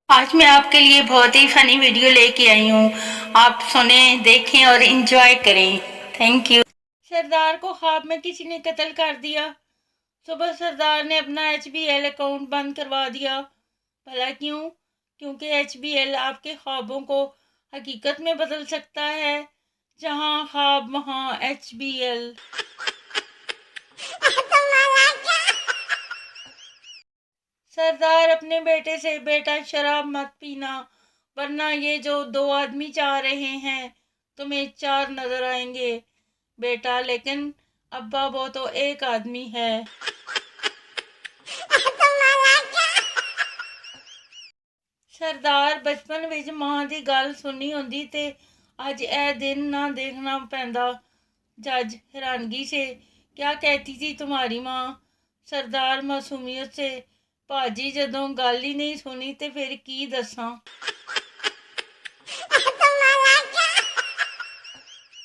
आज मैं आपके लिए बहुत ही फनी वीडियो लेके आई हूँ। आप सुने, देखें और एंजॉय करें। Thank you. सरदार को ख्वाब में किसी ने कत्ल कर दिया। सुबह सरदार ने अपना HBL अकाउंट बंद करवा दिया। भला क्यों? क्योंकि HBL आपके ख्वाबों को हकीकत में बदल सकता है। जहाँ ख्वाब वहाँ HBL। सरदार अपने बेटे से, बेटा शराब मत पीना, वरना ये जो दो आदमी चाह रहे हैं तुम्हें चार नजर आएंगे। बेटा, लेकिन अब्बा वो तो एक आदमी है। सरदार, बचपन विच मां दी गल सुनी होंदी ते अज ए दिन ना देखना पैंदा। जज हैरानगी से, क्या कहती थी तुम्हारी माँ? सरदार मासूमियत से, भाजी जदों गल ही नहीं सुनी ते फिर की दसां।